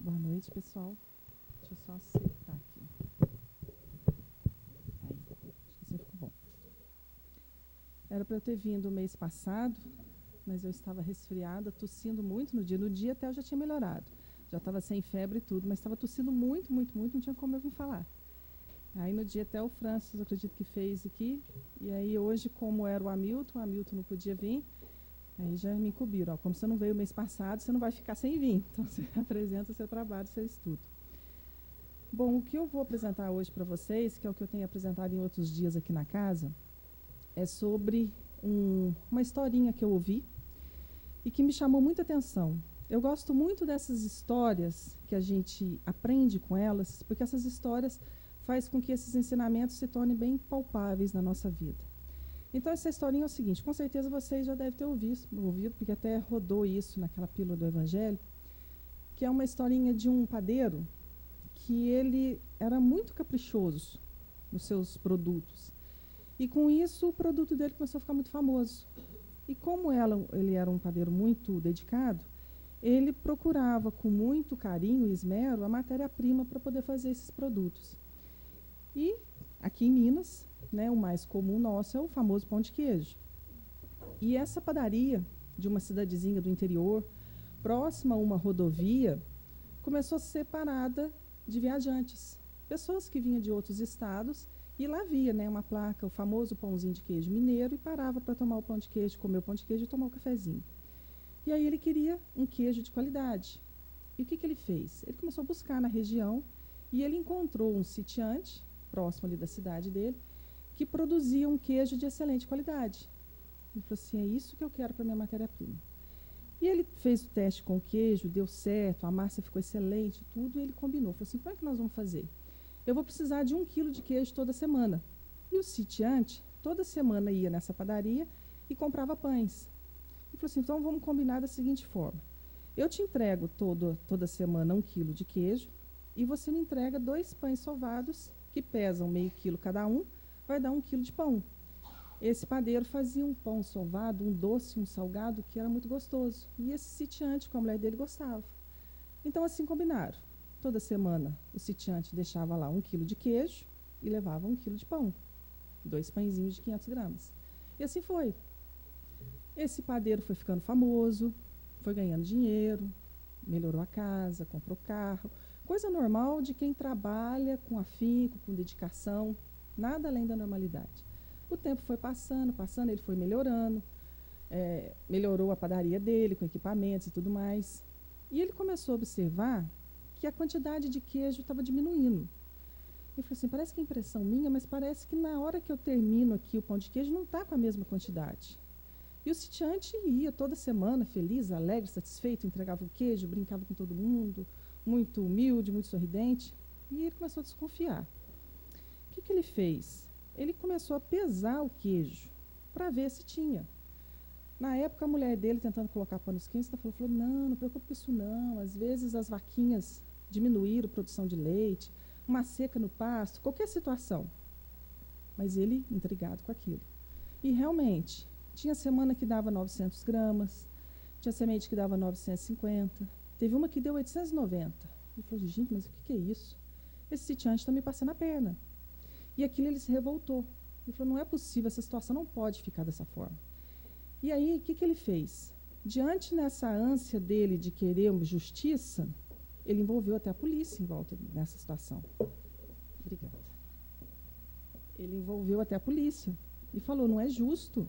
Boa noite, pessoal. Deixa eu só acertar aqui. Aí, acho que assim ficou bom. Era para eu ter vindo o mês passado, mas eu estava resfriada, tossindo muito no dia. No dia até eu já tinha melhorado. Já estava sem febre e tudo, mas estava tossindo muito, muito, muito, não tinha como eu vir falar. Aí no dia até o Francis, eu acredito que fez aqui. E aí hoje, como era o Hamilton não podia vir. Aí já me incumbiram, ó, como você não veio o mês passado, você não vai ficar sem vir. Então, você apresenta o seu trabalho, seu estudo. Bom, o que eu vou apresentar hoje para vocês, que é o que eu tenho apresentado em outros dias aqui na casa, é sobre uma historinha que eu ouvi e que me chamou muita atenção. Eu gosto muito dessas histórias que a gente aprende com elas, porque essas histórias fazem com que esses ensinamentos se tornem bem palpáveis na nossa vida. Então, essa historinha é o seguinte, com certeza vocês já devem ter ouvido, porque até rodou isso naquela pílula do Evangelho, que é uma historinha de um padeiro que ele era muito caprichoso nos seus produtos. E, com isso, o produto dele começou a ficar muito famoso. E como ele era um padeiro muito dedicado, ele procurava com muito carinho e esmero a matéria-prima para poder fazer esses produtos. E, aqui em Minas, né, o mais comum nosso é o famoso pão de queijo. E essa padaria de uma cidadezinha do interior, próxima a uma rodovia, começou a ser parada de viajantes, pessoas que vinham de outros estados, e lá via, né, uma placa, o famoso pãozinho de queijo mineiro, e parava para tomar o pão de queijo, comer o pão de queijo e tomar o cafezinho. E aí ele queria um queijo de qualidade. E o que ele fez? Ele começou a buscar na região e ele encontrou um sitiante, próximo ali da cidade dele, que produzia um queijo de excelente qualidade. Ele falou assim, é isso que eu quero para minha matéria-prima. E ele fez o teste com o queijo, deu certo, a massa ficou excelente, tudo, e ele combinou. Falou assim, como é que nós vamos fazer? Eu vou precisar de 1 quilo de queijo toda semana. E o sitiante, toda semana ia nessa padaria e comprava pães. Ele falou assim, então vamos combinar da seguinte forma. Eu te entrego toda semana 1 quilo de queijo e você me entrega 2 pães sovados, que pesam meio quilo cada um, vai dar 1 quilo de pão. Esse padeiro fazia um pão sovado, um doce, um salgado, que era muito gostoso. E esse sitiante, com a mulher dele, gostava. Então, assim combinaram. Toda semana, o sitiante deixava lá 1 quilo de queijo e levava 1 quilo de pão. 2 pãezinhos de 500 gramas. E assim foi. Esse padeiro foi ficando famoso, foi ganhando dinheiro, melhorou a casa, comprou carro. Coisa normal de quem trabalha com afinco, com dedicação, nada além da normalidade. O tempo foi passando, ele foi melhorando, melhorou a padaria dele, com equipamentos e tudo mais. E ele começou a observar que a quantidade de queijo estava diminuindo. Ele falou assim, parece que é impressão minha, mas parece que na hora que eu termino aqui o pão de queijo não está com a mesma quantidade. E o sitiante ia toda semana, feliz, alegre, satisfeito, entregava o queijo, brincava com todo mundo, muito humilde, muito sorridente. E ele começou a desconfiar. O que ele fez? Ele começou a pesar o queijo para ver se tinha. Na época, a mulher dele, tentando colocar panos quentes, falou, não preocupe com isso não. Às vezes as vaquinhas diminuíram a produção de leite, uma seca no pasto, qualquer situação. Mas ele, intrigado com aquilo. E realmente, tinha semana que dava 900 gramas, tinha semente que dava 950, teve uma que deu 890. Ele falou, gente, mas o que é isso? Esse sitiante está me passando a perna. E aquilo ele se revoltou. Ele falou, não é possível, essa situação não pode ficar dessa forma. E aí, o que ele fez? Diante nessa ânsia dele de querer uma justiça, ele envolveu até a polícia em volta nessa situação. Obrigada. Ele envolveu até a polícia e falou, não é justo.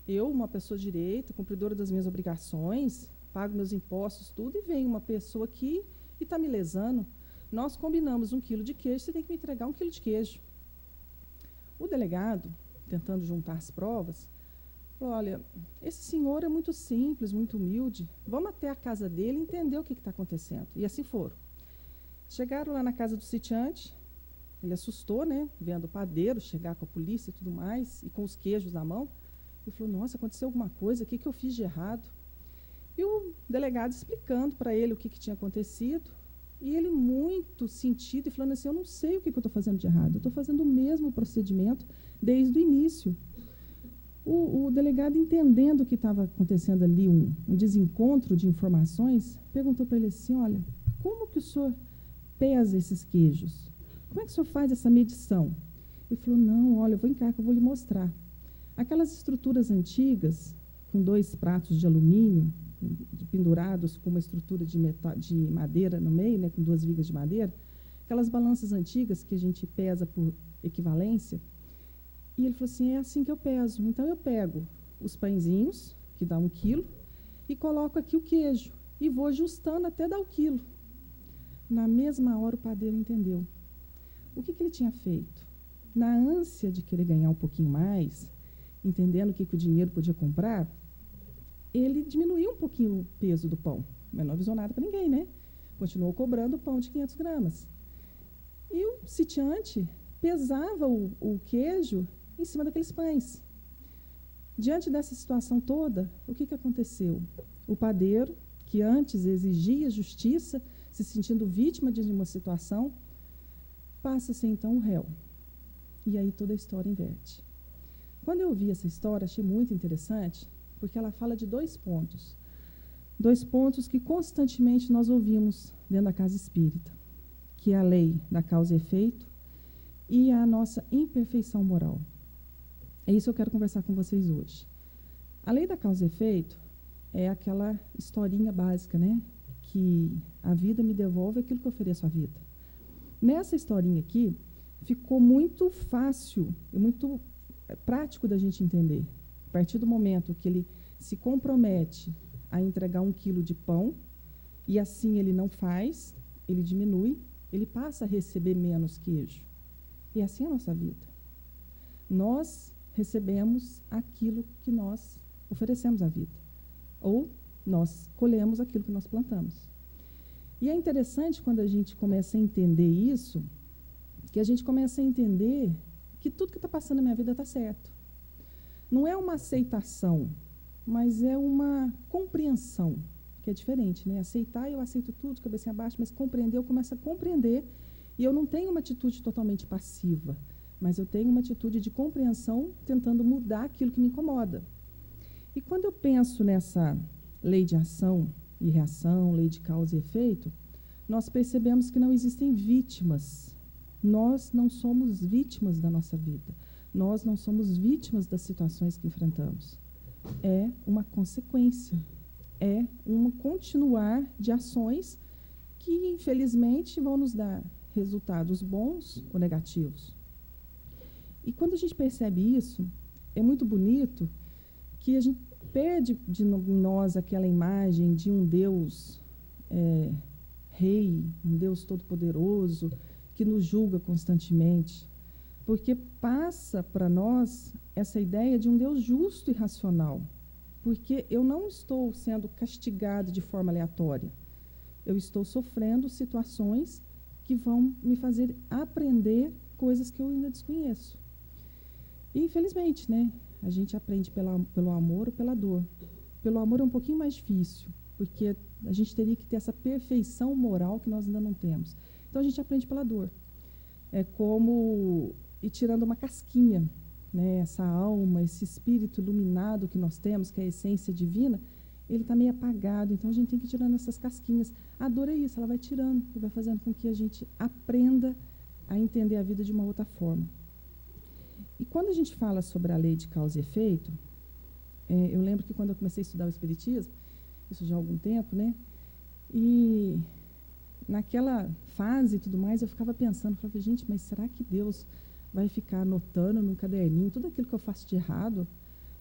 Eu, uma pessoa de direito, cumpridora das minhas obrigações, pago meus impostos, tudo, e vem uma pessoa aqui e está me lesando. Nós combinamos 1 quilo de queijo, você tem que me entregar 1 quilo de queijo. O delegado, tentando juntar as provas, falou, olha, esse senhor é muito simples, muito humilde, vamos até a casa dele e entender o que está acontecendo. E assim foram. Chegaram lá na casa do sitiante, ele assustou, né, vendo o padeiro chegar com a polícia e tudo mais, e com os queijos na mão. Ele falou, nossa, aconteceu alguma coisa, o que eu fiz de errado? E o delegado explicando para ele o que tinha acontecido, e ele muito sentido e falando assim, eu não sei o que eu estou fazendo de errado, eu estou fazendo o mesmo procedimento desde o início. O delegado, entendendo o que estava acontecendo ali, um desencontro de informações, perguntou para ele assim, olha, como que o senhor pesa esses queijos? Como é que o senhor faz essa medição? Ele falou, não, olha, eu vou em cá que eu vou lhe mostrar. Aquelas estruturas antigas, com 2 pratos de alumínio, pendurados com uma estrutura de madeira no meio, né, com 2 vigas de madeira, aquelas balanças antigas que a gente pesa por equivalência. E ele falou assim, é assim que eu peso. Então, eu pego os pãezinhos, que dá 1 quilo, e coloco aqui o queijo, e vou ajustando até dar o quilo. Na mesma hora, o padeiro entendeu. O que ele tinha feito? Na ânsia de querer ganhar um pouquinho mais, entendendo o que o dinheiro podia comprar, ele diminuiu um pouquinho o peso do pão. Mas não avisou nada para ninguém, né? Continuou cobrando o pão de 500 gramas. E o sitiante pesava o queijo em cima daqueles pães. Diante dessa situação toda, o que aconteceu? O padeiro, que antes exigia justiça, se sentindo vítima de uma situação, passa a ser então o réu. E aí toda a história inverte. Quando eu vi essa história, achei muito interessante, porque ela fala de 2 pontos. 2 pontos que constantemente nós ouvimos dentro da casa espírita, que é a lei da causa e efeito e a nossa imperfeição moral. É isso que eu quero conversar com vocês hoje. A lei da causa e efeito é aquela historinha básica, né? Que a vida me devolve aquilo que eu ofereço à vida. Nessa historinha aqui, ficou muito fácil e muito prático da gente entender. A partir do momento que ele se compromete a entregar 1 quilo de pão, e assim ele não faz, ele diminui, ele passa a receber menos queijo. E assim é a nossa vida. Nós recebemos aquilo que nós oferecemos à vida. Ou nós colhemos aquilo que nós plantamos. E é interessante quando a gente começa a entender isso, que a gente começa a entender que tudo que está passando na minha vida está certo. Não é uma aceitação, mas é uma compreensão, que é diferente, né? Aceitar, eu aceito tudo, cabecinha abaixo, mas compreender, eu começo a compreender, e eu não tenho uma atitude totalmente passiva, mas eu tenho uma atitude de compreensão, tentando mudar aquilo que me incomoda. E quando eu penso nessa lei de ação e reação, lei de causa e efeito, nós percebemos que não existem vítimas. Nós não somos vítimas da nossa vida. Nós não somos vítimas das situações que enfrentamos. É uma consequência. É um continuar de ações que, infelizmente, vão nos dar resultados bons ou negativos. E quando a gente percebe isso, é muito bonito que a gente perde de nós aquela imagem de um Deus rei, um Deus todo-poderoso, que nos julga constantemente, porque passa para nós essa ideia de um Deus justo e racional, porque eu não estou sendo castigado de forma aleatória, eu estou sofrendo situações que vão me fazer aprender coisas que eu ainda desconheço. E, infelizmente, né, a gente aprende pelo amor ou pela dor. Pelo amor é um pouquinho mais difícil, porque a gente teria que ter essa perfeição moral que nós ainda não temos. Então, a gente aprende pela dor. É como ir tirando uma casquinha, né? Essa alma, esse espírito iluminado que nós temos, que é a essência divina, ele está meio apagado. Então, a gente tem que ir tirando essas casquinhas. A dor é isso, ela vai tirando e vai fazendo com que a gente aprenda a entender a vida de uma outra forma. E quando a gente fala sobre a lei de causa e efeito, eu lembro que quando eu comecei a estudar o Espiritismo, isso já há algum tempo, né? E naquela fase e tudo mais, eu ficava pensando, falava, gente, mas será que Deus vai ficar anotando num caderninho tudo aquilo que eu faço de errado?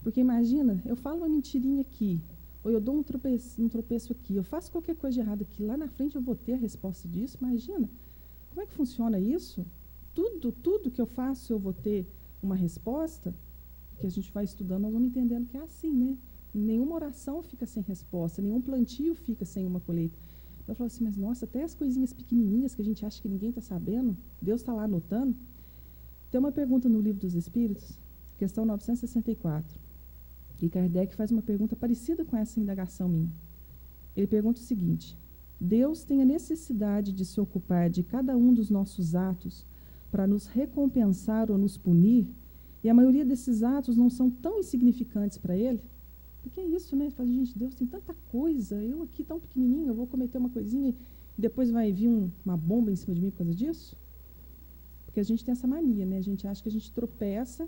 Porque imagina, eu falo uma mentirinha aqui, ou eu dou um tropeço aqui, eu faço qualquer coisa de errado aqui, lá na frente eu vou ter a resposta disso, imagina. Como é que funciona isso? Tudo que eu faço eu vou ter uma resposta, que a gente vai estudando, nós vamos entendendo que é assim, né? Nenhuma oração fica sem resposta, nenhum plantio fica sem uma colheita. Eu falo assim, mas nossa, até as coisinhas pequenininhas que a gente acha que ninguém está sabendo, Deus está lá anotando. Tem uma pergunta no Livro dos Espíritos, questão 964, e Kardec faz uma pergunta parecida com essa indagação minha. Ele pergunta o seguinte: Deus tem a necessidade de se ocupar de cada um dos nossos atos para nos recompensar ou nos punir, e a maioria desses atos não são tão insignificantes para Ele? Porque é isso, né? Ele fala, gente, Deus tem tanta coisa, eu aqui tão pequenininho, eu vou cometer uma coisinha depois vai vir uma bomba em cima de mim por causa disso? Porque a gente tem essa mania, né? A gente acha que a gente tropeça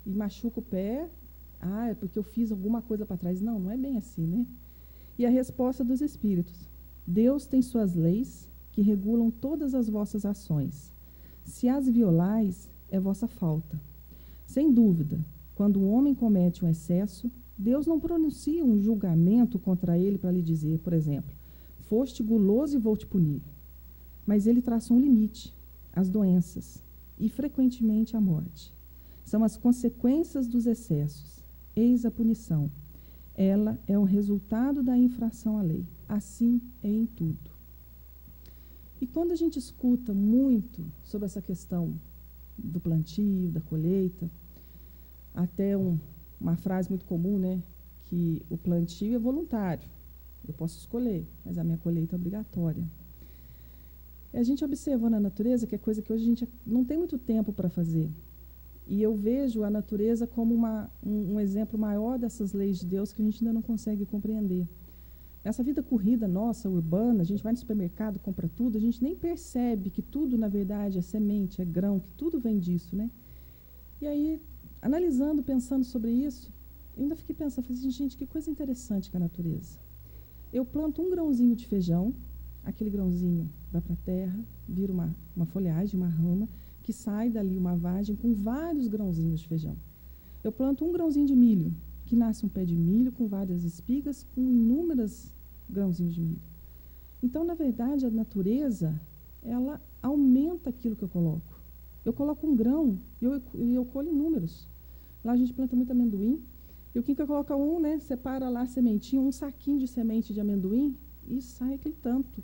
e machuca o pé. Ah, é porque eu fiz alguma coisa para trás. Não, não é bem assim, né? E a resposta dos espíritos: Deus tem suas leis que regulam todas as vossas ações. Se as violais, é vossa falta. Sem dúvida, quando um homem comete um excesso, Deus não pronuncia um julgamento contra ele para lhe dizer, por exemplo, foste guloso e vou te punir. Mas ele traça um limite, as doenças e, frequentemente, a morte. São as consequências dos excessos. Eis a punição. Ela é o resultado da infração à lei. Assim é em tudo. E quando a gente escuta muito sobre essa questão do plantio, da colheita, até uma frase muito comum, né, que o plantio é voluntário. Eu posso escolher, mas a minha colheita é obrigatória. A gente observa na natureza, que é coisa que hoje a gente não tem muito tempo para fazer. E eu vejo a natureza como um exemplo maior dessas leis de Deus que a gente ainda não consegue compreender. Essa vida corrida nossa, urbana, a gente vai no supermercado, compra tudo, a gente nem percebe que tudo, na verdade, é semente, é grão, que tudo vem disso, né? E aí, analisando, pensando sobre isso, eu ainda fiquei pensando, falei assim, gente, que coisa interessante que a natureza. Eu planto um grãozinho de feijão, aquele grãozinho vai para a terra, vira uma folhagem, uma rama, que sai dali uma vagem com vários grãozinhos de feijão. Eu planto um grãozinho de milho, que nasce um pé de milho com várias espigas, com inúmeros grãozinhos de milho. Então, na verdade, a natureza, ela aumenta aquilo que eu coloco. Eu coloco um grão e eu colho inúmeros. Lá a gente planta muito amendoim, e o que coloca né, separa lá a sementinha, um saquinho de semente de amendoim, e sai aquele tanto.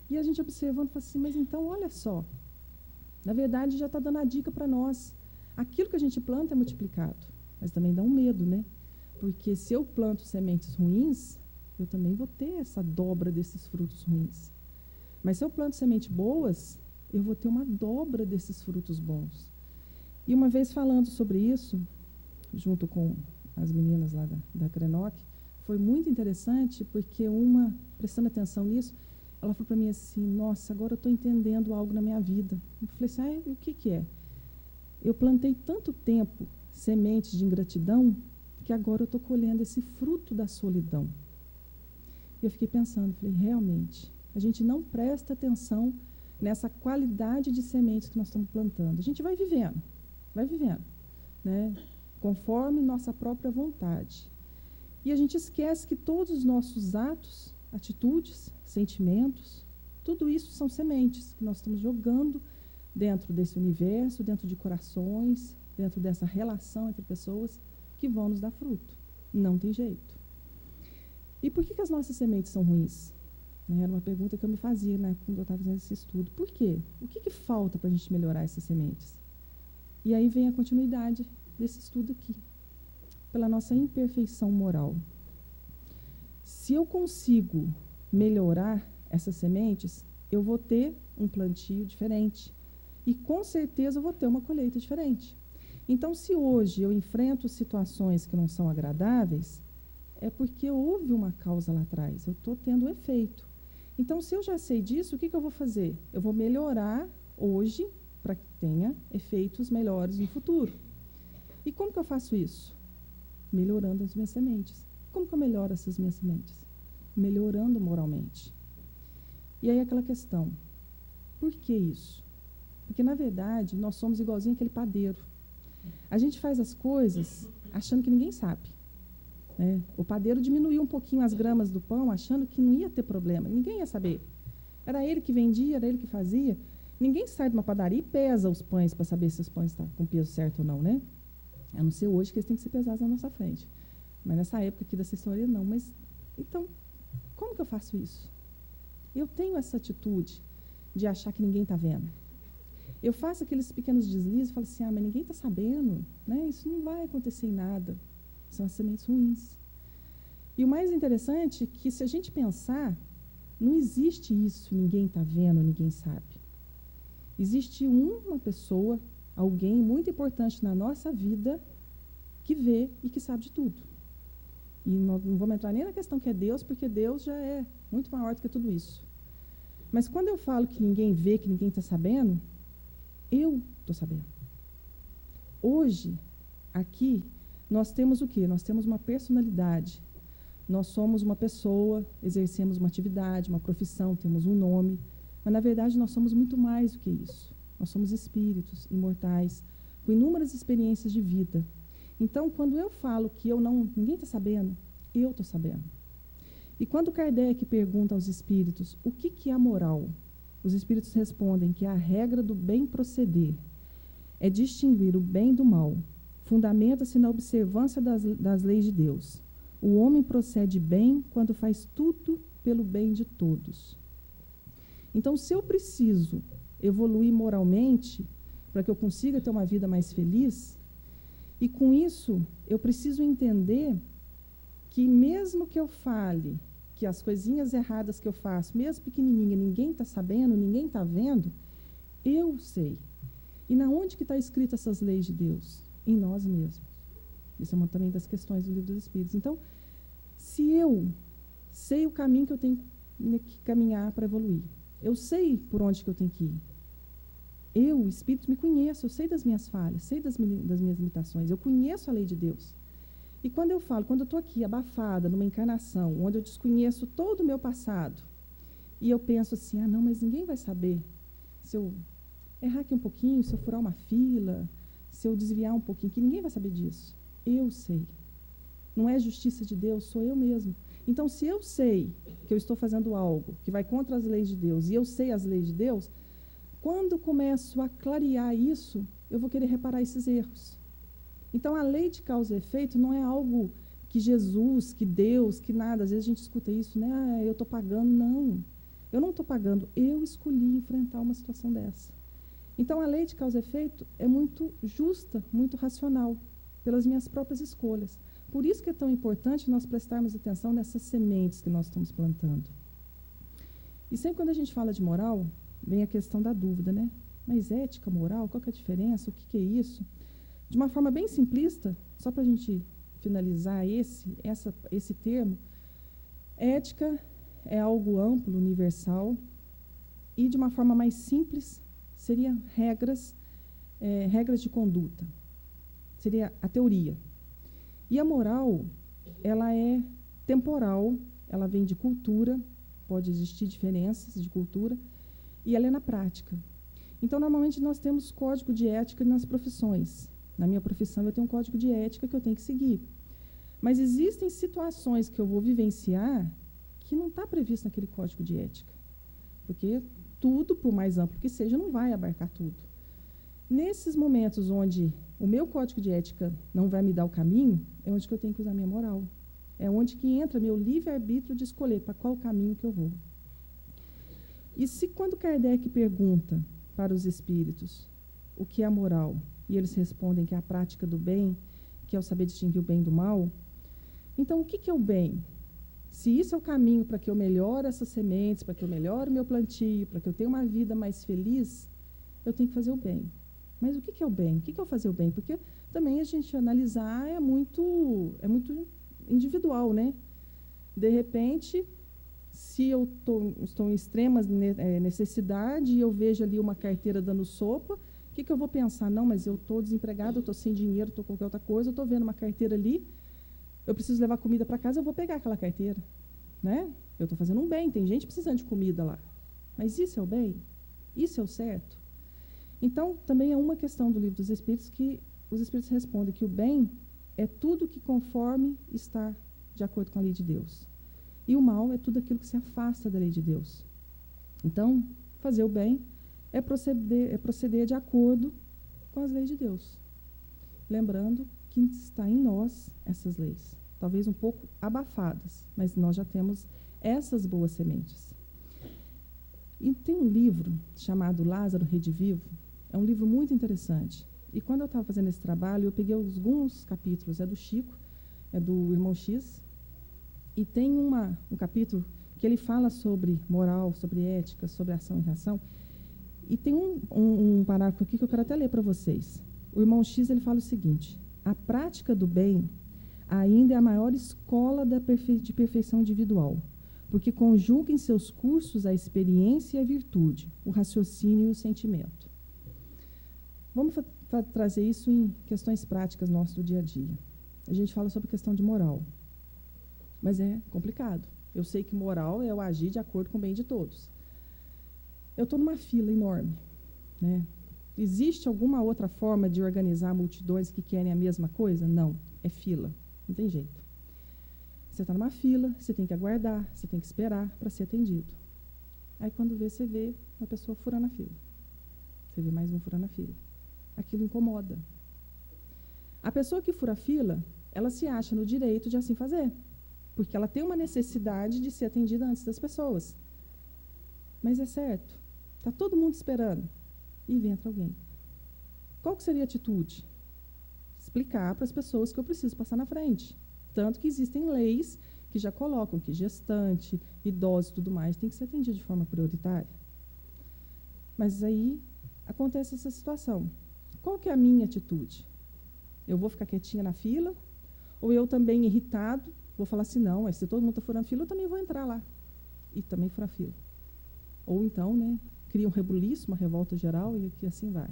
E a gente observando, fala assim, mas então, olha só, na verdade, já está dando a dica para nós. Aquilo que a gente planta é multiplicado, mas também dá um medo, né? Porque se eu planto sementes ruins, eu também vou ter essa dobra desses frutos ruins. Mas se eu planto sementes boas, eu vou ter uma dobra desses frutos bons. E uma vez falando sobre isso, junto com as meninas lá da Crenoc, foi muito interessante, porque prestando atenção nisso, ela falou para mim assim, nossa, agora eu estou entendendo algo na minha vida. Eu falei assim, o que é? Eu plantei tanto tempo sementes de ingratidão, que agora eu estou colhendo esse fruto da solidão. E eu fiquei pensando, falei, realmente, a gente não presta atenção nessa qualidade de sementes que nós estamos plantando. A gente vai vivendo, né? Conforme nossa própria vontade. E a gente esquece que todos os nossos atos, atitudes, sentimentos, tudo isso são sementes que nós estamos jogando dentro desse universo, dentro de corações, dentro dessa relação entre pessoas que vão nos dar fruto. Não tem jeito. E por que as nossas sementes são ruins? Era uma pergunta que eu me fazia, né, quando eu estava fazendo esse estudo. Por quê? O que falta para a gente melhorar essas sementes? E aí vem a continuidade desse estudo aqui. Pela nossa imperfeição moral. Se eu consigo melhorar essas sementes, eu vou ter um plantio diferente. E com certeza eu vou ter uma colheita diferente. Então, se hoje eu enfrento situações que não são agradáveis, é porque houve uma causa lá atrás, eu estou tendo efeito. Então, se eu já sei disso, o que eu vou fazer? Eu vou melhorar hoje para que tenha efeitos melhores no futuro. E como que eu faço isso? Melhorando as minhas sementes. Como que eu melhoro essas minhas sementes? Melhorando moralmente. E aí aquela questão, por que isso? Porque, na verdade, nós somos igualzinho aquele padeiro. A gente faz as coisas achando que ninguém sabe. Né? O padeiro diminuiu um pouquinho as gramas do pão, achando que não ia ter problema, ninguém ia saber. Era ele que vendia, era ele que fazia. Ninguém sai de uma padaria e pesa os pães para saber se os pães estão com o peso certo ou não, né? A não ser hoje que eles têm que ser pesados na nossa frente. Mas nessa época aqui da assessoria, não. Mas, então, como que eu faço isso? Eu tenho essa atitude de achar que ninguém está vendo. Eu faço aqueles pequenos deslizes e falo assim, mas ninguém está sabendo, né? Isso não vai acontecer em nada. São as sementes ruins. E o mais interessante é que, se a gente pensar, não existe isso, ninguém está vendo, ninguém sabe. Existe uma pessoa, alguém muito importante na nossa vida, que vê e que sabe de tudo. E não vamos entrar nem na questão que é Deus, porque Deus já é muito maior do que tudo isso. Mas quando eu falo que ninguém vê, que ninguém está sabendo, eu estou sabendo. Hoje, aqui, nós temos o quê? Nós temos uma personalidade. Nós somos uma pessoa, exercemos uma atividade, uma profissão, temos um nome. Mas, na verdade, nós somos muito mais do que isso. Nós somos espíritos imortais, com inúmeras experiências de vida. Então, quando eu falo que ninguém está sabendo, eu estou sabendo. E quando Kardec pergunta aos espíritos o que é a moral, os espíritos respondem que a regra do bem proceder é distinguir o bem do mal, fundamenta-se na observância das leis de Deus. O homem procede bem quando faz tudo pelo bem de todos. Então, se eu preciso evoluir moralmente para que eu consiga ter uma vida mais feliz, e com isso eu preciso entender que mesmo que eu fale que as coisinhas erradas que eu faço, mesmo pequenininha, ninguém está sabendo, ninguém está vendo, eu sei. E na onde que está escrito essas leis de Deus? Em nós mesmos. Isso é uma também das questões do Livro dos Espíritos. Então, se eu sei o caminho que eu tenho que caminhar para evoluir, eu sei por onde que eu tenho que ir. Eu, o Espírito, me conheço, eu sei das minhas falhas, sei das minhas limitações, eu conheço a lei de Deus. E quando eu estou aqui abafada numa encarnação, onde eu desconheço todo o meu passado, e eu penso assim, não, mas ninguém vai saber se eu errar aqui um pouquinho, se eu furar uma fila, se eu desviar um pouquinho, que ninguém vai saber disso. Eu sei. Não é justiça de Deus, sou eu mesmo. Então, se eu sei que eu estou fazendo algo que vai contra as leis de Deus, e eu sei as leis de Deus, quando começo a clarear isso, eu vou querer reparar esses erros. Então, a lei de causa e efeito não é algo que Jesus, que Deus, que nada. Às vezes a gente escuta isso, né? Eu estou pagando. Não, eu não estou pagando. Eu escolhi enfrentar uma situação dessa. Então, a lei de causa e efeito é muito justa, muito racional, pelas minhas próprias escolhas. Por isso que é tão importante nós prestarmos atenção nessas sementes que nós estamos plantando. E sempre quando a gente fala de moral, vem a questão da dúvida, né? Mas ética, moral, qual que é a diferença? O que é isso? De uma forma bem simplista, só para a gente finalizar esse termo, ética é algo amplo, universal, e de uma forma mais simples, seria regras de conduta. Seria a teoria. E a moral, ela é temporal, ela vem de cultura, pode existir diferenças de cultura, e ela é na prática. Então, normalmente, nós temos código de ética nas profissões. Na minha profissão, eu tenho um código de ética que eu tenho que seguir. Mas existem situações que eu vou vivenciar que não está previsto naquele código de ética. Porque tudo, por mais amplo que seja, não vai abarcar tudo. Nesses momentos onde o meu código de ética não vai me dar o caminho, é onde que eu tenho que usar minha moral. É onde que entra meu livre-arbítrio de escolher para qual caminho que eu vou. E se quando Kardec pergunta para os espíritos o que é a moral, e eles respondem que é a prática do bem, que é o saber distinguir o bem do mal, então o que é o bem? Se isso é o caminho para que eu melhore essas sementes, para que eu melhore o meu plantio, para que eu tenha uma vida mais feliz, eu tenho que fazer o bem. Mas o que é o bem? O que é o fazer o bem? Porque também a gente analisar é muito individual, né? De repente, se eu estou em extrema necessidade e eu vejo ali uma carteira dando sopa, o que eu vou pensar? Não, mas eu estou desempregado, eu estou sem dinheiro, estou com qualquer outra coisa, eu estou vendo uma carteira ali, eu preciso levar comida para casa, eu vou pegar aquela carteira. Né? Eu estou fazendo um bem, tem gente precisando de comida lá. Mas isso é o bem? Isso é o certo? Então, também é uma questão do Livro dos Espíritos que os Espíritos respondem que o bem é tudo que conforme está de acordo com a lei de Deus. E o mal é tudo aquilo que se afasta da lei de Deus. Então, fazer o bem é proceder de acordo com as leis de Deus. Lembrando que está em nós essas leis. Talvez um pouco abafadas, mas nós já temos essas boas sementes. E tem um livro chamado Lázaro Redivivo, é um livro muito interessante. E quando eu estava fazendo esse trabalho, eu peguei alguns capítulos, é do Chico, é do Irmão X, e tem um capítulo que ele fala sobre moral, sobre ética, sobre ação e reação, e tem um parágrafo aqui que eu quero até ler para vocês. O Irmão X, ele fala o seguinte: a prática do bem ainda é a maior escola de perfeição individual, porque conjuga em seus cursos a experiência e a virtude, o raciocínio e o sentimento. Vamos trazer isso em questões práticas nossas do dia a dia. A gente fala sobre questão de moral, mas é complicado. Eu sei que moral é o agir de acordo com o bem de todos. Eu estou numa fila enorme, né? Existe alguma outra forma de organizar multidões que querem a mesma coisa? Não, é fila, não tem jeito. Você está numa fila, você tem que aguardar, você tem que esperar para ser atendido. Aí, quando você vê uma pessoa furando a fila. Você vê mais um furando a fila. Aquilo incomoda. A pessoa que fura a fila, ela se acha no direito de assim fazer, porque ela tem uma necessidade de ser atendida antes das pessoas. Mas é certo, está todo mundo esperando e entra alguém. Qual que seria a atitude? Explicar para as pessoas que eu preciso passar na frente. Tanto que existem leis que já colocam que gestante, idoso e tudo mais tem que ser atendido de forma prioritária. Mas aí acontece essa situação. Qual que é a minha atitude? Eu vou ficar quietinha na fila? Ou eu também, irritado, vou falar assim, não, se todo mundo está furando fila, eu também vou entrar lá. E também furar fila. Ou então, né, cria um rebuliço, uma revolta geral e que assim vai.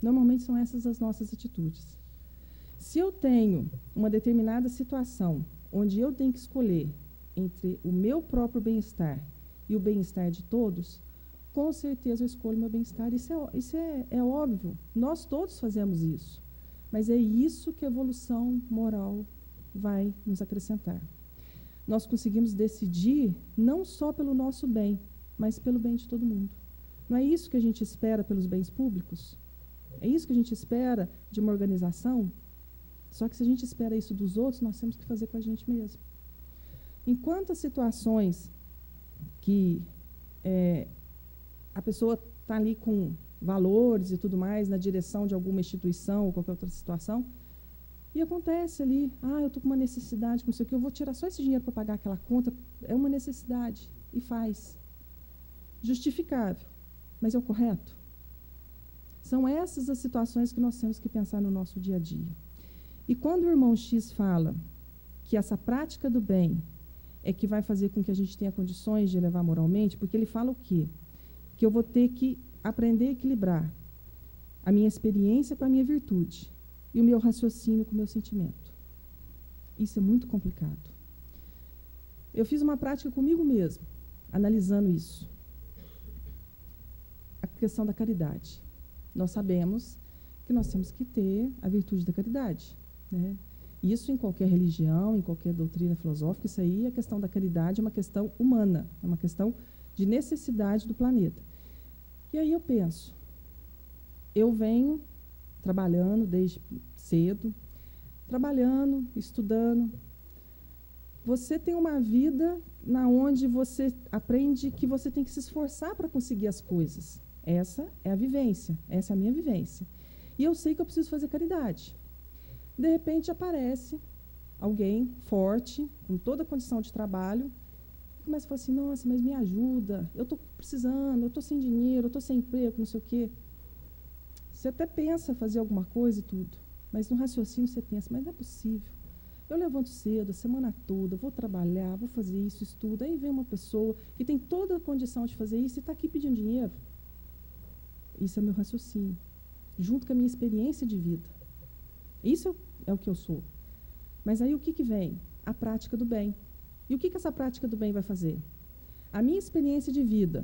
Normalmente são essas as nossas atitudes. Se eu tenho uma determinada situação onde eu tenho que escolher entre o meu próprio bem-estar e o bem-estar de todos, com certeza eu escolho meu bem-estar. Isso é óbvio. Nós todos fazemos isso. Mas é isso que a evolução moral vai nos acrescentar. Nós conseguimos decidir não só pelo nosso bem, mas pelo bem de todo mundo. Não é isso que a gente espera pelos bens públicos? É isso que a gente espera de uma organização? Só que se a gente espera isso dos outros, nós temos que fazer com a gente mesmo. Em quantas situações que a pessoa está ali com valores e tudo mais, na direção de alguma instituição ou qualquer outra situação, e acontece ali, eu estou com uma necessidade, com isso aqui, eu vou tirar só esse dinheiro para pagar aquela conta, é uma necessidade, e faz. Justificável, mas é o correto? São essas as situações que nós temos que pensar no nosso dia a dia. E quando o irmão X fala que essa prática do bem é que vai fazer com que a gente tenha condições de elevar moralmente, porque ele fala o quê? Que eu vou ter que aprender a equilibrar a minha experiência com a minha virtude e o meu raciocínio com o meu sentimento. Isso é muito complicado. Eu fiz uma prática comigo mesmo, analisando isso. A questão da caridade. Nós sabemos que nós temos que ter a virtude da caridade, né? Isso em qualquer religião, em qualquer doutrina filosófica, isso aí, a questão da caridade é uma questão humana, é uma questão de necessidade do planeta. E aí eu penso, eu venho trabalhando desde cedo, trabalhando, estudando. Você tem uma vida na onde você aprende que você tem que se esforçar para conseguir as coisas. Essa é a vivência, essa é a minha vivência. E eu sei que eu preciso fazer caridade. De repente aparece alguém forte, com toda a condição de trabalho, e começa a falar assim, nossa, mas me ajuda, eu estou precisando, eu estou sem dinheiro, eu estou sem emprego, não sei o quê. Você até pensa fazer alguma coisa e tudo, mas no raciocínio você pensa, mas não é possível. Eu levanto cedo, a semana toda, vou trabalhar, vou fazer isso, estudo, aí vem uma pessoa que tem toda a condição de fazer isso e está aqui pedindo dinheiro. Isso é meu raciocínio, junto com a minha experiência de vida. Isso é o que eu sou. Mas aí o que vem? A prática do bem. E o que essa prática do bem vai fazer? A minha experiência de vida,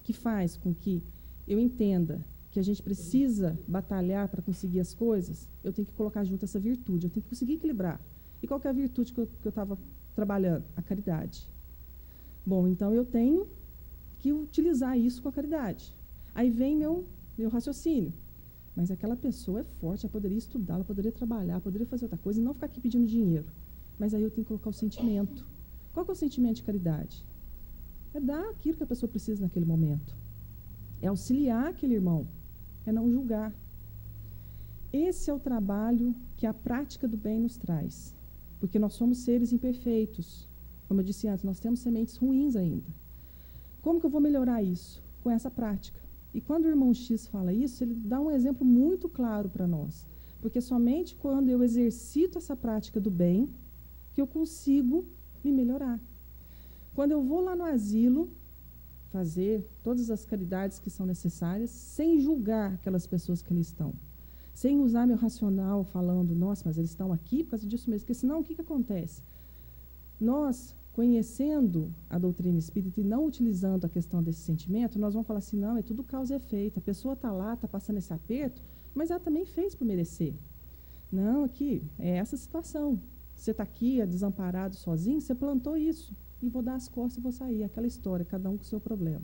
que faz com que eu entenda que a gente precisa batalhar para conseguir as coisas, eu tenho que colocar junto essa virtude, eu tenho que conseguir equilibrar. E qual que é a virtude que eu estava trabalhando? A caridade. Bom, então eu tenho que utilizar isso com a caridade. Aí vem meu raciocínio. Mas aquela pessoa é forte, ela poderia estudar, ela poderia trabalhar, poderia fazer outra coisa e não ficar aqui pedindo dinheiro. Mas aí eu tenho que colocar o sentimento. Qual que é o sentimento de caridade? É dar aquilo que a pessoa precisa naquele momento. É auxiliar aquele irmão. É não julgar. Esse é o trabalho que a prática do bem nos traz. Porque nós somos seres imperfeitos. Como eu disse antes, nós temos sementes ruins ainda. Como que eu vou melhorar isso? Com essa prática. E quando o irmão X fala isso, ele dá um exemplo muito claro para nós. Porque somente quando eu exercito essa prática do bem, que eu consigo me melhorar. Quando eu vou lá no asilo fazer todas as caridades que são necessárias, sem julgar aquelas pessoas que ali estão, sem usar meu racional falando, nossa, mas eles estão aqui por causa disso mesmo, porque senão o que acontece? Nós, conhecendo a doutrina espírita e não utilizando a questão desse sentimento, nós vamos falar assim, não, é tudo causa e efeito, a pessoa está lá, está passando esse aperto, mas ela também fez por merecer. Não, aqui, é essa situação. Você está aqui, desamparado, sozinho, você plantou isso, e vou dar as costas e vou sair, aquela história, cada um com o seu problema.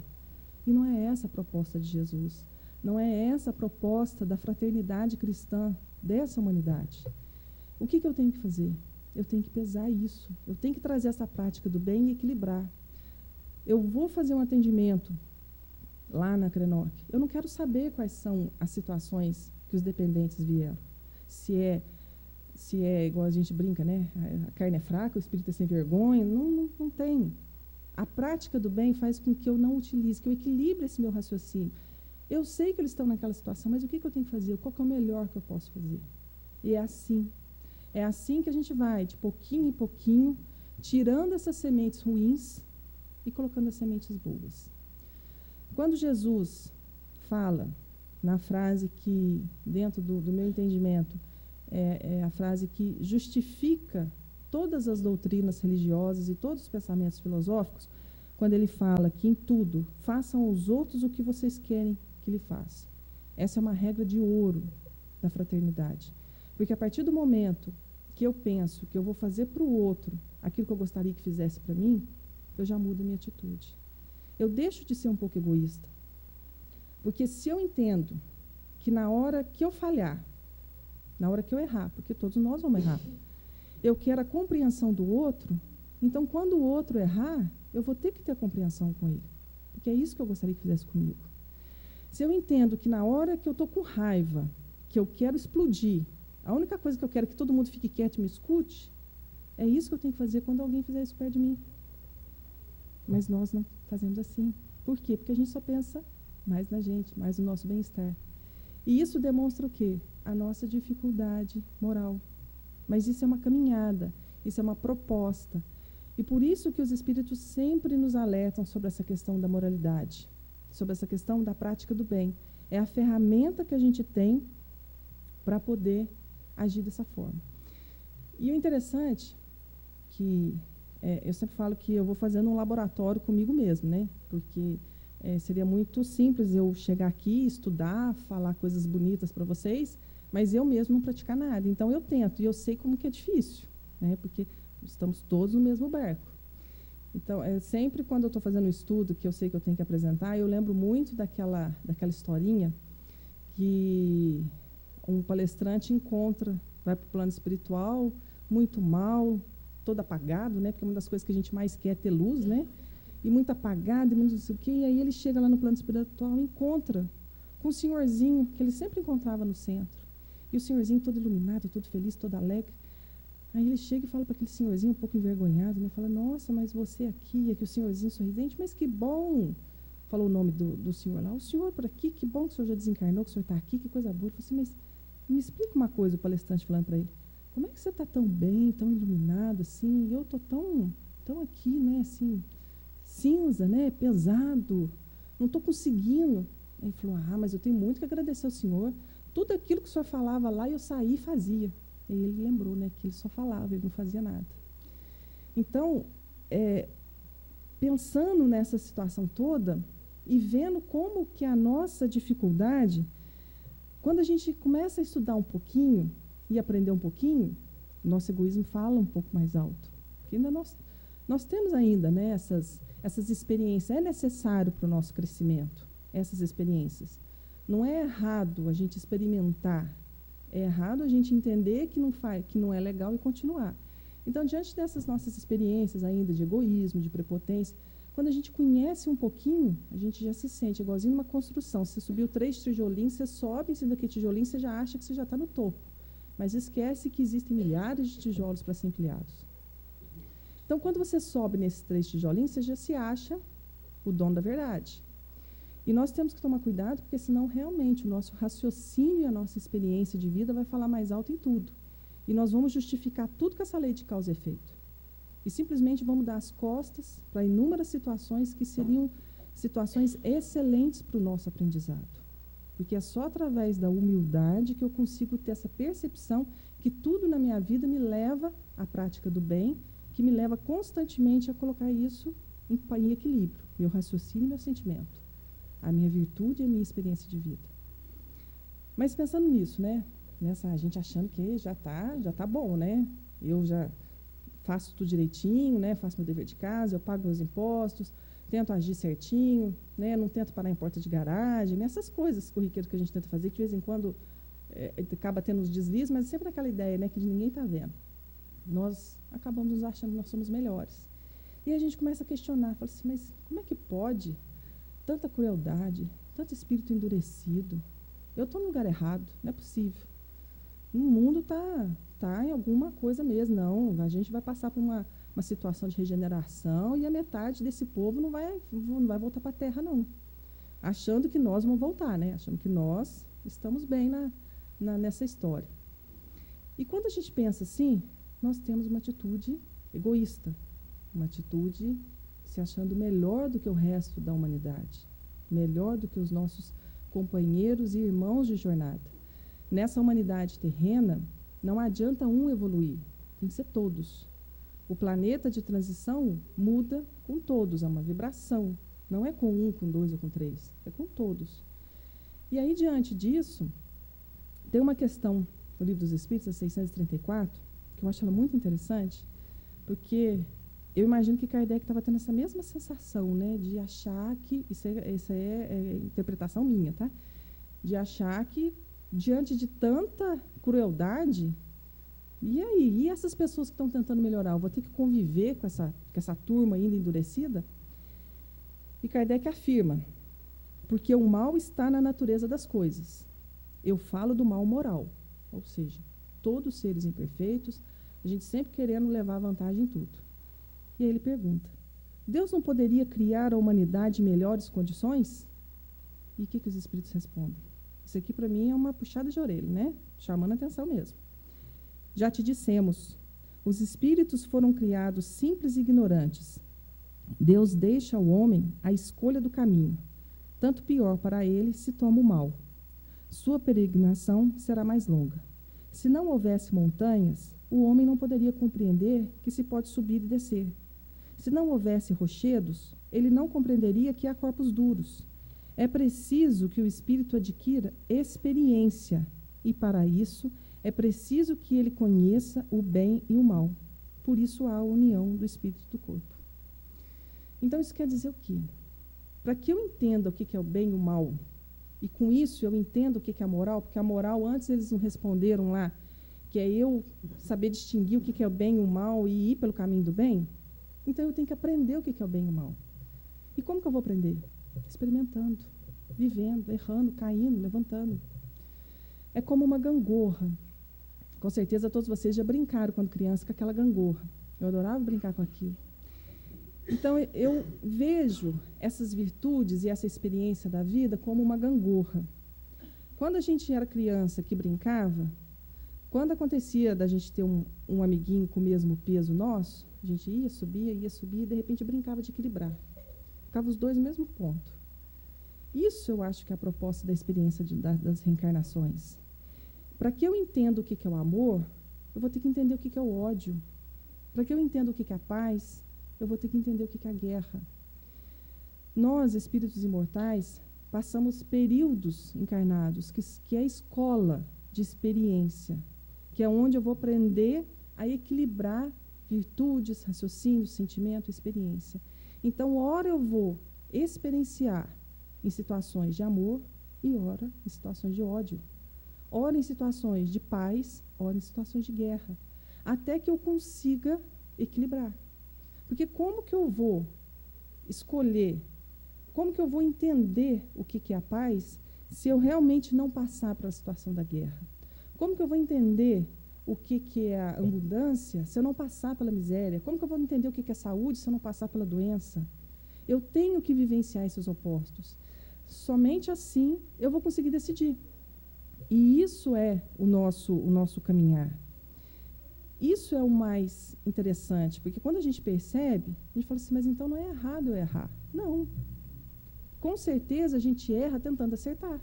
E não é essa a proposta de Jesus. Não é essa a proposta da fraternidade cristã, dessa humanidade. O que eu tenho que fazer? Eu tenho que pesar isso. Eu tenho que trazer essa prática do bem e equilibrar. Eu vou fazer um atendimento lá na Crenoc. Eu não quero saber quais são as situações que os dependentes vieram. Se é igual a gente brinca, né? A carne é fraca, o espírito é sem vergonha. Não tem. A prática do bem faz com que eu não utilize, que eu equilibre esse meu raciocínio. Eu sei que eles estão naquela situação, mas o que eu tenho que fazer? Qual que é o melhor que eu posso fazer? E é assim. É assim que a gente vai, de pouquinho em pouquinho, tirando essas sementes ruins e colocando as sementes boas. Quando Jesus fala na frase que, dentro do meu entendimento, é a frase que justifica todas as doutrinas religiosas e todos os pensamentos filosóficos, quando ele fala que em tudo façam aos outros o que vocês querem que lhe façam. Essa é uma regra de ouro da fraternidade. Porque a partir do momento que eu penso que eu vou fazer para o outro aquilo que eu gostaria que fizesse para mim, eu já mudo a minha atitude. Eu deixo de ser um pouco egoísta. Porque se eu entendo que na hora que eu falhar, na hora que eu errar, porque todos nós vamos errar, eu quero a compreensão do outro, então quando o outro errar, eu vou ter que ter a compreensão com ele. Porque é isso que eu gostaria que fizesse comigo. Se eu entendo que na hora que eu estou com raiva, que eu quero explodir, a única coisa que eu quero é que todo mundo fique quieto e me escute, é isso que eu tenho que fazer quando alguém fizer isso perto de mim. Mas nós não fazemos assim. Por quê? Porque a gente só pensa mais na gente, mais no nosso bem-estar. E isso demonstra o quê? A nossa dificuldade moral. Mas isso é uma caminhada, isso é uma proposta. E por isso que os espíritos sempre nos alertam sobre essa questão da moralidade, sobre essa questão da prática do bem. É a ferramenta que a gente tem para poder agir dessa forma. E o interessante que eu sempre falo que eu vou fazendo um laboratório comigo mesmo, né? Porque seria muito simples eu chegar aqui, estudar, falar coisas bonitas para vocês, mas eu mesmo não praticar nada. Então eu tento, e eu sei como que é difícil, né? Porque estamos todos no mesmo barco. Então, sempre quando eu estou fazendo um estudo que eu sei que eu tenho que apresentar, eu lembro muito daquela historinha que um palestrante vai para o plano espiritual, muito mal, todo apagado, né? Porque uma das coisas que a gente mais quer é ter luz, né? E muito apagado, e muito não sei o quê. E aí ele chega lá no plano espiritual e encontra com um senhorzinho que ele sempre encontrava no centro. E o senhorzinho todo iluminado, todo feliz, todo alegre. Aí ele chega e fala para aquele senhorzinho um pouco envergonhado, né? Fala, nossa, mas você aqui, o senhorzinho sorridente, mas que bom. Falou o nome do senhor lá. O senhor por aqui, que bom que o senhor já desencarnou, que o senhor está aqui, que coisa boa. Ele falou assim, mas me explica uma coisa, o palestrante falando para ele. Como é que você está tão bem, tão iluminado assim, e eu estou tão aqui, né, assim, cinza, né, pesado, não estou conseguindo. Aí ele falou, mas eu tenho muito que agradecer ao senhor. Tudo aquilo que o senhor falava lá, eu saí e fazia. E ele lembrou, né, que ele só falava, ele não fazia nada. Então, pensando nessa situação toda e vendo como que a nossa dificuldade, quando a gente começa a estudar um pouquinho e aprender um pouquinho, nosso egoísmo fala um pouco mais alto. Porque ainda nós temos ainda, né, essas experiências. É necessário para o nosso crescimento, essas experiências. Não é errado a gente experimentar. É errado a gente entender que não é legal e continuar. Então, diante dessas nossas experiências ainda de egoísmo, de prepotência, quando a gente conhece um pouquinho, a gente já se sente igualzinho numa construção. Você subiu 3 tijolinhos, você sobe em cima daquele tijolinho, você já acha que você já está no topo. Mas esquece que existem milhares de tijolos para serem empilhados. Então, quando você sobe nesses 3 tijolinhos, você já se acha o dono da verdade. E nós temos que tomar cuidado, porque senão realmente o nosso raciocínio e a nossa experiência de vida vai falar mais alto em tudo. E nós vamos justificar tudo com essa lei de causa e efeito. e simplesmente vamos dar as costas para inúmeras situações que seriam situações excelentes para o nosso aprendizado. Porque é só através da humildade que eu consigo ter essa percepção que tudo na minha vida me leva à prática do bem, que me leva constantemente a colocar isso em equilíbrio, meu raciocínio e meu sentimento, a minha virtude e a minha experiência de vida. Mas pensando nisso, né? A gente achando que já tá bom, né? Eu já faço tudo direitinho, né? Faço meu dever de casa, eu pago meus impostos, tento agir certinho, né? Não tento parar em porta de garagem, essas coisas corriqueiras que a gente tenta fazer, que de vez em quando acaba tendo uns deslizes, mas sempre aquela ideia, né? Que ninguém está vendo. Nós acabamos nos achando que nós somos melhores. E a gente começa a questionar, fala assim, mas como é que pode tanta crueldade, tanto espírito endurecido? Eu estou no lugar errado, não é possível. O mundo está em alguma coisa mesmo. Não, a gente vai passar por uma situação de regeneração e a metade desse povo não vai voltar para a Terra, não. Achando que nós vamos voltar, né? Achando que nós estamos bem nessa história. E quando a gente pensa assim, nós temos uma atitude egoísta, uma atitude se achando melhor do que o resto da humanidade, melhor do que os nossos companheiros e irmãos de jornada. Nessa humanidade terrena, não adianta um evoluir, tem que ser todos. O planeta de transição muda com todos, é uma vibração. Não é com um, com dois ou com três, é com todos. E aí, diante disso, tem uma questão no Livro dos Espíritos, a 634, que eu acho ela muito interessante, porque eu imagino que Kardec estava tendo essa mesma sensação, né, de achar que, isso é interpretação minha, tá? De achar que, diante de tanta crueldade, e aí? E essas pessoas que estão tentando melhorar? Eu vou ter que conviver com essa turma ainda endurecida? E Kardec afirma, porque o mal está na natureza das coisas. Eu falo do mal moral, ou seja, todos seres imperfeitos, a gente sempre querendo levar vantagem em tudo. E aí ele pergunta, Deus não poderia criar a humanidade em melhores condições? E o que os espíritos respondem? Isso aqui para mim é uma puxada de orelha, né? Chamando a atenção mesmo. Já te dissemos, os espíritos foram criados simples e ignorantes. Deus deixa ao homem a escolha do caminho. Tanto pior para ele se toma o mal. Sua peregrinação será mais longa. Se não houvesse montanhas, o homem não poderia compreender que se pode subir e descer. Se não houvesse rochedos, ele não compreenderia que há corpos duros. É preciso que o espírito adquira experiência, e para isso é preciso que ele conheça o bem e o mal. Por isso há a união do espírito e do corpo. Então isso quer dizer o quê? Para que eu entenda o que é o bem e o mal, e com isso eu entendo o que é a moral, porque a moral, antes eles não responderam lá, que é eu saber distinguir o que é o bem e o mal e ir pelo caminho do bem, então eu tenho que aprender o que é o bem e o mal. E como que eu vou aprender? Experimentando, vivendo, errando, caindo, levantando. É como uma gangorra. Com certeza todos vocês já brincaram quando criança com aquela gangorra. Eu adorava brincar com aquilo. Então eu vejo essas virtudes e essa experiência da vida como uma gangorra. Quando a gente era criança que brincava, quando acontecia da gente ter um amiguinho com o mesmo peso nosso, a gente ia, subia, e de repente brincava de equilibrar. Ficava os dois no mesmo ponto. Isso eu acho que é a proposta da experiência das reencarnações. Para que eu entenda o que é o amor, eu vou ter que entender o que é o ódio. Para que eu entenda o que é a paz, eu vou ter que entender o que é a guerra. Nós, espíritos imortais, passamos períodos encarnados, que é a escola de experiência, que é onde eu vou aprender a equilibrar virtudes, raciocínio, sentimento, experiência. Então, ora eu vou experienciar em situações de amor e ora em situações de ódio. Ora em situações de paz, ora em situações de guerra. Até que eu consiga equilibrar. Porque como que eu vou escolher, como que eu vou entender o que é a paz se eu realmente não passar pela situação da guerra? Como que eu vou entender o que é a abundância se eu não passar pela miséria? Como que eu vou entender o que é saúde se eu não passar pela doença? Eu tenho que vivenciar esses opostos. Somente assim eu vou conseguir decidir. E isso é o nosso caminhar. Isso é o mais interessante, porque quando a gente percebe, a gente fala assim, mas então não é errado eu errar. Não. Com certeza a gente erra tentando acertar.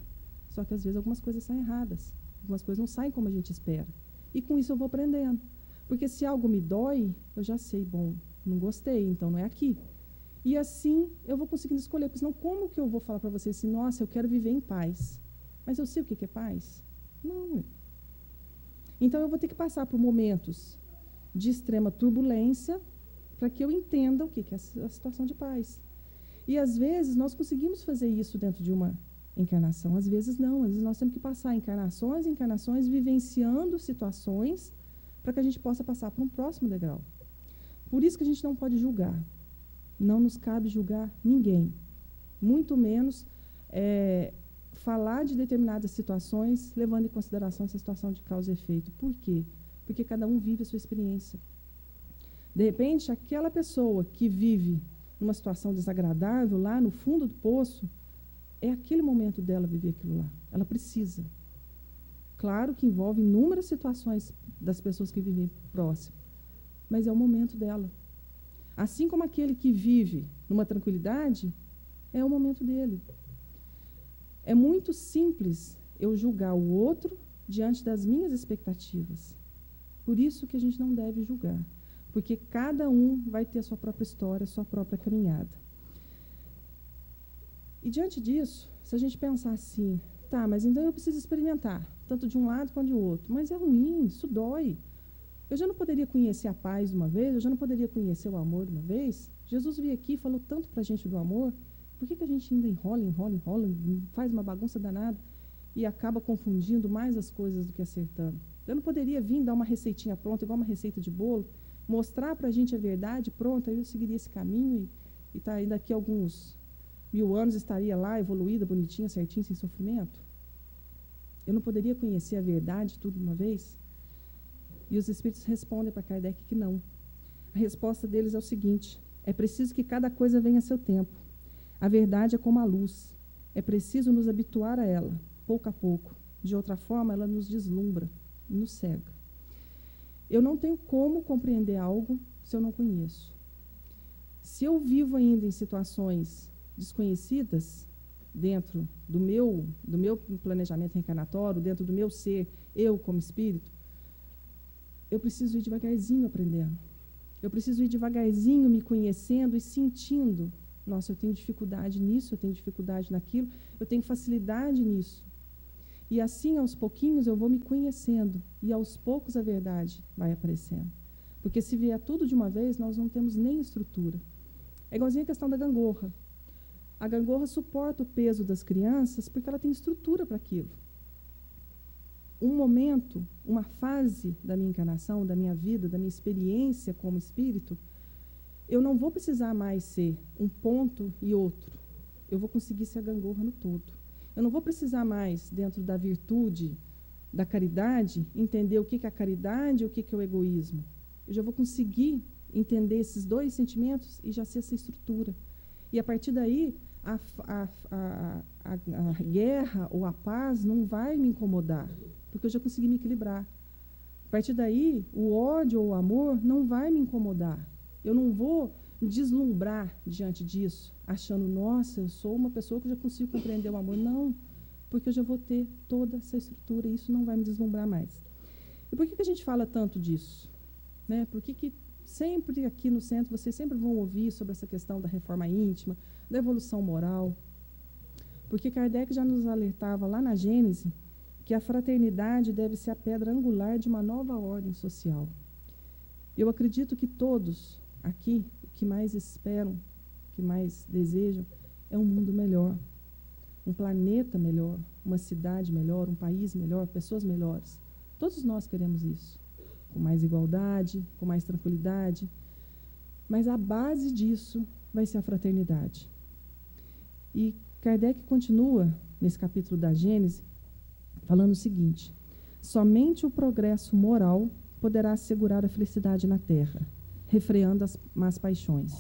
Só que às vezes algumas coisas saem erradas. Algumas coisas não saem como a gente espera. E com isso eu vou aprendendo. Porque se algo me dói, eu já sei, bom, não gostei, então não é aqui. E assim eu vou conseguindo escolher. Porque senão como que eu vou falar para vocês assim, nossa, eu quero viver em paz. Mas eu sei o que é paz? Não. Então, eu vou ter que passar por momentos de extrema turbulência para que eu entenda o que é a situação de paz. E, às vezes, nós conseguimos fazer isso dentro de uma encarnação. Às vezes, não. Às vezes, nós temos que passar encarnações, vivenciando situações para que a gente possa passar para um próximo degrau. Por isso que a gente não pode julgar. Não nos cabe julgar ninguém. Muito menos falar de determinadas situações, levando em consideração essa situação de causa e efeito. Por quê? Porque cada um vive a sua experiência. De repente, aquela pessoa que vive numa situação desagradável, lá no fundo do poço, é aquele momento dela viver aquilo lá. Ela precisa. Claro que envolve inúmeras situações das pessoas que vivem próximo, mas é o momento dela. Assim como aquele que vive numa tranquilidade, é o momento dele. É muito simples eu julgar o outro diante das minhas expectativas. Por isso que a gente não deve julgar. Porque cada um vai ter a sua própria história, a sua própria caminhada. E diante disso, se a gente pensar assim, tá, mas então eu preciso experimentar, tanto de um lado quanto de outro. Mas é ruim, isso dói. Eu já não poderia conhecer a paz de uma vez, eu já não poderia conhecer o amor de uma vez. Jesus veio aqui e falou tanto para a gente do amor. Por que a gente ainda enrola, faz uma bagunça danada e acaba confundindo mais as coisas do que acertando? Eu não poderia vir dar uma receitinha pronta, igual uma receita de bolo, mostrar para a gente a verdade, pronto, aí eu seguiria esse caminho e daqui a alguns 1000 anos estaria lá, evoluída, bonitinha, certinha, sem sofrimento? Eu não poderia conhecer a verdade tudo de uma vez? E os espíritos respondem para Kardec que não. A resposta deles é o seguinte: é preciso que cada coisa venha a seu tempo. A verdade é como a luz. É preciso nos habituar a ela, pouco a pouco. De outra forma, ela nos deslumbra e nos cega. Eu não tenho como compreender algo se eu não conheço. Se eu vivo ainda em situações desconhecidas, dentro do meu planejamento reencarnatório, dentro do meu ser, eu como espírito, eu preciso ir devagarzinho aprendendo. Eu preciso ir devagarzinho me conhecendo e sentindo. Nossa, eu tenho dificuldade nisso, eu tenho dificuldade naquilo, eu tenho facilidade nisso. E assim, aos pouquinhos, eu vou me conhecendo. E aos poucos a verdade vai aparecendo. Porque se vier tudo de uma vez, nós não temos nem estrutura. É igualzinho a questão da gangorra. A gangorra suporta o peso das crianças porque ela tem estrutura para aquilo. Um momento, uma fase da minha encarnação, da minha vida, da minha experiência como espírito, eu não vou precisar mais ser um ponto e outro. Eu vou conseguir ser a gangorra no todo. Eu não vou precisar mais, dentro da virtude, da caridade, entender o que é a caridade e o que é o egoísmo. Eu já vou conseguir entender esses dois sentimentos e já ser essa estrutura. E, a partir daí, a guerra ou a paz não vai me incomodar, porque eu já consegui me equilibrar. A partir daí, o ódio ou o amor não vai me incomodar. Eu não vou me deslumbrar diante disso, achando, nossa, eu sou uma pessoa que já consigo compreender o amor. Não, porque eu já vou ter toda essa estrutura e isso não vai me deslumbrar mais. E por que a gente fala tanto disso? Né? Por que sempre aqui no centro vocês sempre vão ouvir sobre essa questão da reforma íntima, da evolução moral? Porque Kardec já nos alertava lá na Gênese que a fraternidade deve ser a pedra angular de uma nova ordem social. Eu acredito que todos aqui, o que mais esperam, o que mais desejam, é um mundo melhor, um planeta melhor, uma cidade melhor, um país melhor, pessoas melhores. Todos nós queremos isso, com mais igualdade, com mais tranquilidade, mas a base disso vai ser a fraternidade. E Kardec continua, nesse capítulo da Gênese, falando o seguinte: somente o progresso moral poderá assegurar a felicidade na Terra, refreando as más paixões.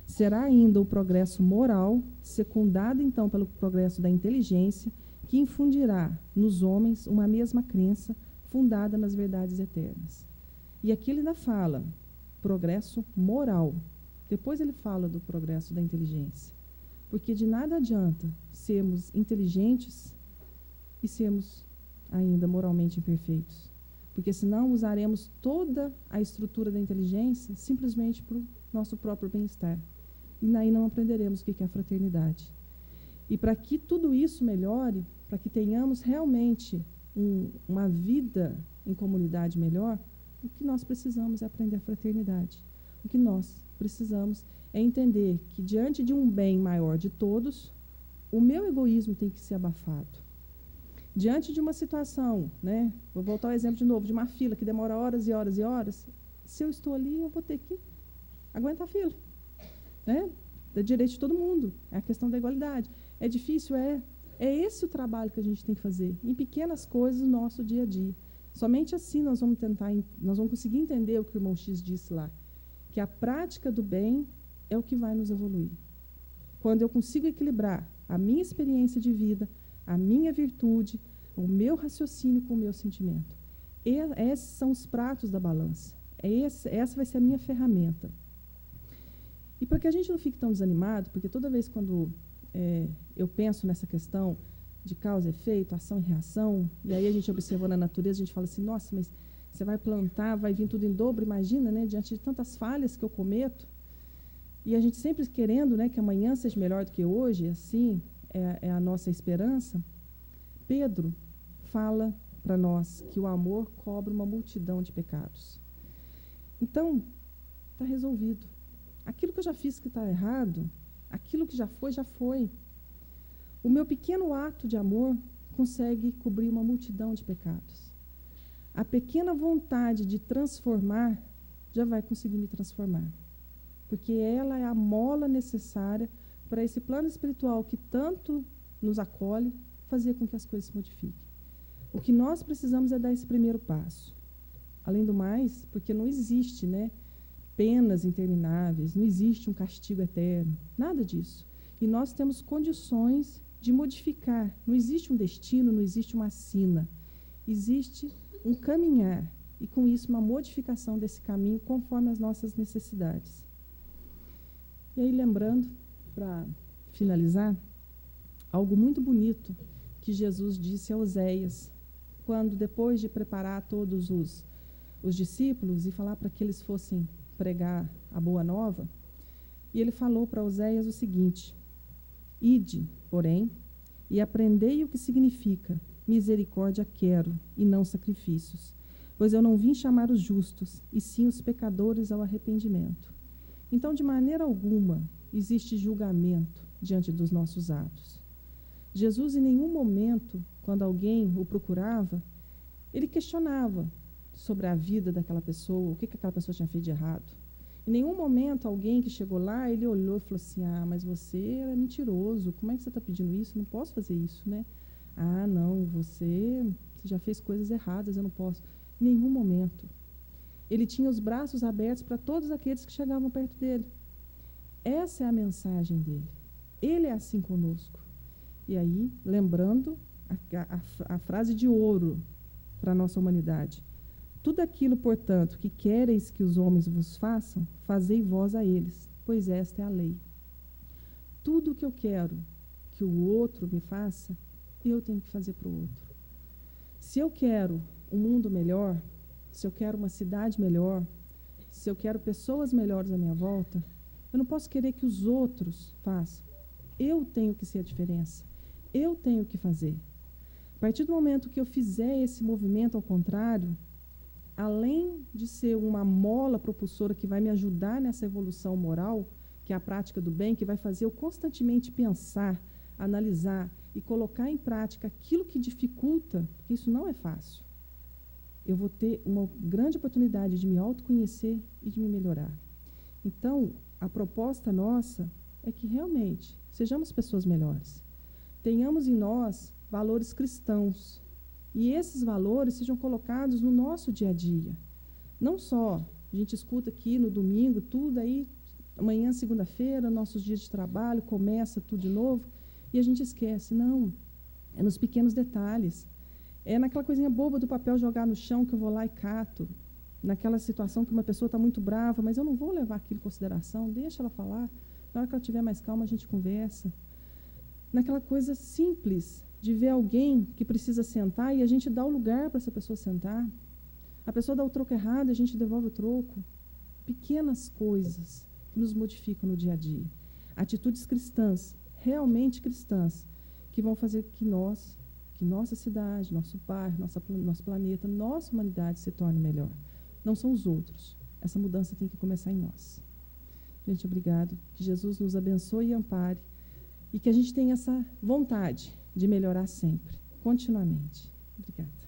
Será ainda o progresso moral, secundado então pelo progresso da inteligência, que infundirá nos homens uma mesma crença fundada nas verdades eternas. E aqui ele ainda fala progresso moral. Depois ele fala do progresso da inteligência. Porque de nada adianta sermos inteligentes e sermos ainda moralmente imperfeitos. Porque senão usaremos toda a estrutura da inteligência simplesmente para o nosso próprio bem-estar. E aí não aprenderemos o que é a fraternidade. E para que tudo isso melhore, para que tenhamos realmente uma vida em comunidade melhor, o que nós precisamos é aprender a fraternidade. O que nós precisamos é entender que, diante de um bem maior de todos, o meu egoísmo tem que ser abafado. Diante de uma situação, né, vou voltar ao exemplo de novo, de uma fila que demora horas e horas e horas, se eu estou ali, eu vou ter que aguentar a fila. Né? É direito de todo mundo, é a questão da igualdade. É difícil, é esse o trabalho que a gente tem que fazer, em pequenas coisas no nosso dia a dia. Somente assim nós vamos conseguir entender o que o irmão X disse lá, que a prática do bem é o que vai nos evoluir. Quando eu consigo equilibrar a minha experiência de vida, a minha virtude, o meu raciocínio com o meu sentimento. Esses são os pratos da balança. Essa vai ser a minha ferramenta. E para que a gente não fique tão desanimado, porque toda vez quando eu penso nessa questão de causa e efeito, ação e reação, e aí a gente observando a natureza, a gente fala assim, nossa, mas você vai plantar, vai vir tudo em dobro, imagina, né, diante de tantas falhas que eu cometo, e a gente sempre querendo, né, que amanhã seja melhor do que hoje, assim é a nossa esperança. Pedro fala para nós que o amor cobre uma multidão de pecados. Então, está resolvido. Aquilo que eu já fiz que está errado, aquilo que já foi, já foi. O meu pequeno ato de amor consegue cobrir uma multidão de pecados. A pequena vontade de transformar já vai conseguir me transformar. Porque ela é a mola necessária para esse plano espiritual que tanto nos acolhe, fazer com que as coisas se modifiquem. O que nós precisamos é dar esse primeiro passo. Além do mais, porque não existe, né, penas intermináveis, não existe um castigo eterno, nada disso. E nós temos condições de modificar. Não existe um destino, não existe uma sina. Existe um caminhar e, com isso, uma modificação desse caminho conforme as nossas necessidades. E aí, lembrando, para finalizar, algo muito bonito que Jesus disse a Oséias, quando, depois de preparar todos os discípulos e falar para que eles fossem pregar a boa nova, e ele falou para Oséias o seguinte: ide, porém, e aprendei o que significa misericórdia quero e não sacrifícios, pois eu não vim chamar os justos, e sim os pecadores ao arrependimento. Então, de maneira alguma, existe julgamento diante dos nossos atos. Jesus, em nenhum momento, quando alguém o procurava, ele questionava sobre a vida daquela pessoa, o que aquela pessoa tinha feito de errado. Em nenhum momento, alguém que chegou lá, ele olhou e falou assim, mas você é mentiroso, como é que você está pedindo isso? Eu não posso fazer isso, né? Não, você já fez coisas erradas, eu não posso. Em nenhum momento. Ele tinha os braços abertos para todos aqueles que chegavam perto dele. Essa é a mensagem dele. Ele é assim conosco. E aí, lembrando a frase de ouro para a nossa humanidade. Tudo aquilo, portanto, que quereis que os homens vos façam, fazei vós a eles, pois esta é a lei. Tudo o que eu quero que o outro me faça, eu tenho que fazer para o outro. Se eu quero um mundo melhor, se eu quero uma cidade melhor, se eu quero pessoas melhores à minha volta, eu não posso querer que os outros façam. Eu tenho que ser a diferença. Eu tenho que fazer. A partir do momento que eu fizer esse movimento ao contrário, além de ser uma mola propulsora que vai me ajudar nessa evolução moral, que é a prática do bem, que vai fazer eu constantemente pensar, analisar e colocar em prática aquilo que dificulta, porque isso não é fácil. Eu vou ter uma grande oportunidade de me autoconhecer e de me melhorar. Então, a proposta nossa é que realmente sejamos pessoas melhores. Tenhamos em nós valores cristãos. E esses valores sejam colocados no nosso dia a dia. Não só a gente escuta aqui no domingo, tudo aí, amanhã, segunda-feira, nossos dias de trabalho, começa tudo de novo, e a gente esquece. Não, é nos pequenos detalhes. É naquela coisinha boba do papel jogar no chão que eu vou lá e cato. naquela situação que uma pessoa está muito brava, mas eu não vou levar aquilo em consideração, deixa ela falar. Na hora que ela estiver mais calma, a gente conversa. Naquela coisa simples de ver alguém que precisa sentar e a gente dá o lugar para essa pessoa sentar. A pessoa dá o troco errado, a gente devolve o troco. Pequenas coisas que nos modificam no dia a dia. Atitudes cristãs, realmente cristãs, que vão fazer que nossa cidade, nosso bairro, nosso planeta, nossa humanidade se torne melhor. Não são os outros. Essa mudança tem que começar em nós. Gente, obrigado. Que Jesus nos abençoe e ampare. E que a gente tenha essa vontade de melhorar sempre, continuamente. Obrigada.